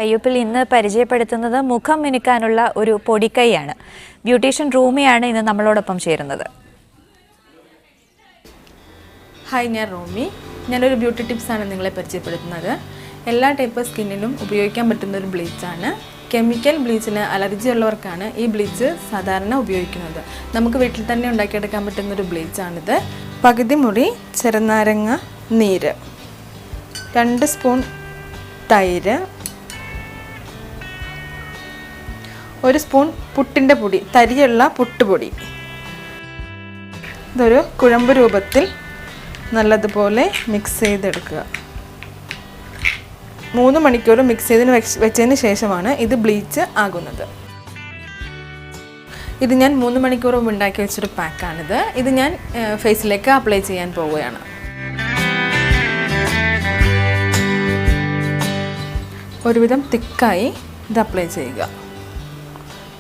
കയ്യൊപ്പിൽ ഇന്ന് പരിചയപ്പെടുത്തുന്നത് മുഖം മിനുക്കാനുള്ള ഒരു പൊടിക്കൈയാണ്. ബ്യൂട്ടീഷ്യൻ റൂമിയാണ് ഇന്ന് നമ്മളോടൊപ്പം ചേരുന്നത്. ഹായ്, ഞാൻ റൂമി. ഞാനൊരു ബ്യൂട്ടി ടിപ്സാണ് നിങ്ങളെ പരിചയപ്പെടുത്തുന്നത്. എല്ലാ ടൈപ്പ് സ്കിന്നിനും ഉപയോഗിക്കാൻ പറ്റുന്ന ഒരു ബ്ലീച്ചാണ്. കെമിക്കൽ ബ്ലീച്ചിന് അലർജി ഉള്ളവർക്കാണ് ഈ ബ്ലീച്ച് സാധാരണ ഉപയോഗിക്കുന്നത്. നമുക്ക് വീട്ടിൽ തന്നെ ഉണ്ടാക്കിയെടുക്കാൻ പറ്റുന്നൊരു ബ്ലീച്ചാണിത്. പകുതി മുറി ചെറുനാരങ്ങ നീര്, 2 സ്പൂൺ തൈര്, 1 സ്പൂൺ പുട്ടിൻ്റെ പൊടി, തരിയുള്ള പുട്ടുപൊടി. ഇതൊരു കുഴമ്പ് രൂപത്തിൽ നല്ലതുപോലെ മിക്സ് ചെയ്തെടുക്കുക. 3 മണിക്കൂർ മിക്സ് ചെയ്തതിന് വെച്ചതിന് ശേഷമാണ് ഇത് ബ്ലീച്ച് ആകുന്നത്. ഇത് ഞാൻ 3 മണിക്കൂർ മുമ്പ് ഉണ്ടാക്കി വെച്ചൊരു പാക്കാണിത്. ഇത് ഞാൻ ഫേസിലേക്ക് അപ്ലൈ ചെയ്യാൻ പോവുകയാണ്. ഒരുവിധം തിക്കായി ഇത് അപ്ലൈ ചെയ്യുക,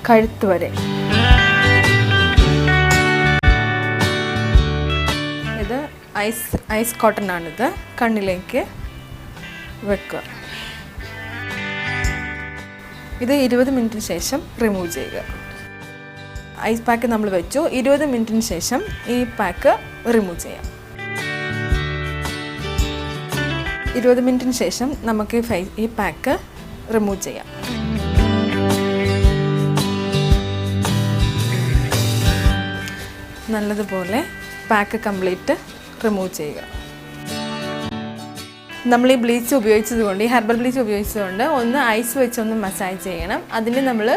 കഴുത്ത് വരെ. ഇത് ഐസ് കോട്ടൺ ആണിത്. കണ്ണിലേക്ക് വെക്കുക. ഇത് 20 മിനിറ്റിന് ശേഷം റിമൂവ് ചെയ്യുക. ഐസ് പാക്ക് നമ്മൾ വെച്ചു. 20 മിനിറ്റിന് ശേഷം ഈ പാക്ക് റിമൂവ് ചെയ്യാം. 20 മിനിറ്റിന് ശേഷം നമുക്ക് ഈ പാക്ക് റിമൂവ് ചെയ്യാം. നല്ലതുപോലെ പാക്ക് കംപ്ലീറ്റ് റിമൂവ് ചെയ്യുക. നമ്മൾ ഈ ബ്ലീച്ച് ഉപയോഗിച്ചതുകൊണ്ട്, ഈ ഹെർബൽ ബ്ലീച്ച് ഉപയോഗിച്ചതുകൊണ്ട് ഒന്ന് ഐസ് വെച്ചൊന്ന് മസാജ് ചെയ്യണം. അതിന് നമ്മൾ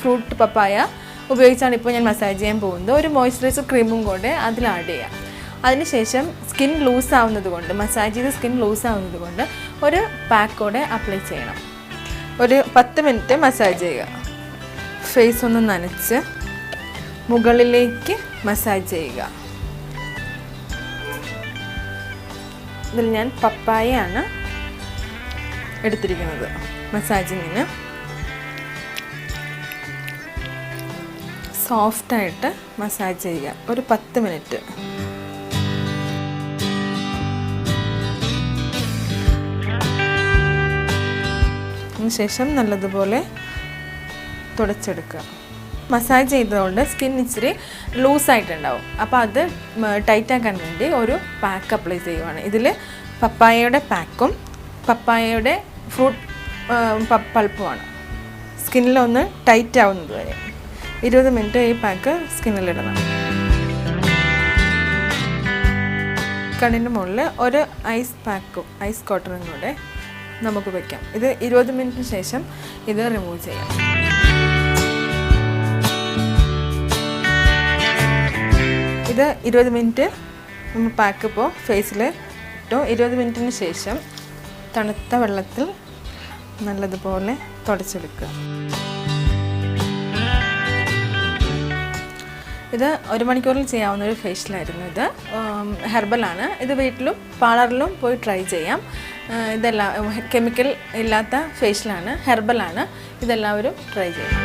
ഫ്രൂട്ട് പപ്പായ ഉപയോഗിച്ചാണ് ഇപ്പോൾ ഞാൻ മസാജ് ചെയ്യാൻ പോകുന്നത്. ഒരു മോയ്സ്ചറൈസർ ക്രീമും കൂടെ അതിൽ ആഡ് ചെയ്യാം. അതിനുശേഷം സ്കിൻ ലൂസ് ആവുന്നത് കൊണ്ട്, മസാജ് ചെയ്ത് സ്കിൻ ലൂസ് ആവുന്നത് കൊണ്ട് ഒരു പാക്ക് കൂടെ അപ്ലൈ ചെയ്യണം. ഒരു 10 മിനിറ്റ് മസാജ് ചെയ്യുക. ഫേസ് ഒന്ന് നനച്ച് മുകളിലേക്ക് മസാജ് ചെയ്യുക. ഇതിൽ ഞാൻ പപ്പായയാണ് എടുത്തിരിക്കുന്നത് മസാജിങ്ങിന്. സോഫ്റ്റായിട്ട് മസാജ് ചെയ്യുക ഒരു 10 മിനിറ്റ്. അതിനുശേഷം നല്ലതുപോലെ തുടച്ചെടുക്കുക. മസാജ് ചെയ്തതുകൊണ്ട് സ്കിൻ ഇച്ചിരി ലൂസായിട്ടുണ്ടാവും. അപ്പോൾ അത് ടൈറ്റാക്കാൻ വേണ്ടി ഒരു പാക്ക് അപ്ലൈ ചെയ്യുവാണ്. ഇതിൽ പപ്പായയുടെ പാക്കും പപ്പായയുടെ ഫ്രൂട്ട് പൾപ്പുമാണ്. സ്കിന്നിലൊന്ന് ടൈറ്റ് ആവുന്നത് വരെ 20 മിനിറ്റ് ഈ പാക്ക് സ്കിന്നിലിടണം. കണ്ണിൻ്റെ മുകളിൽ ഒരു ഐസ് കോട്ടണും കൂടെ നമുക്ക് വയ്ക്കാം. ഇത് 20 മിനിറ്റിന് ശേഷം ഇത് റിമൂവ് ചെയ്യാം. ഇത് 20 മിനിറ്റ് നമ്മൾ പാക്ക് ഇപ്പോൾ ഫേസിൽ ഇട്ടു. 20 മിനിറ്റിന് ശേഷം തണുത്ത വെള്ളത്തിൽ നല്ലതുപോലെ തുടച്ചെടുക്കുക. ഇത് 1 മണിക്കൂറിൽ ചെയ്യാവുന്ന ഒരു ഫേഷ്യലായിരുന്നു. ഇത് ഹെർബലാണ്. ഇത് വീട്ടിലും പാർലറിലും പോയി ട്രൈ ചെയ്യാം. ഇതെല്ലാം കെമിക്കൽ ഇല്ലാത്ത ഫേഷ്യലാണ്, ഹെർബലാണ്. ഇതെല്ലാവരും ട്രൈ ചെയ്യും.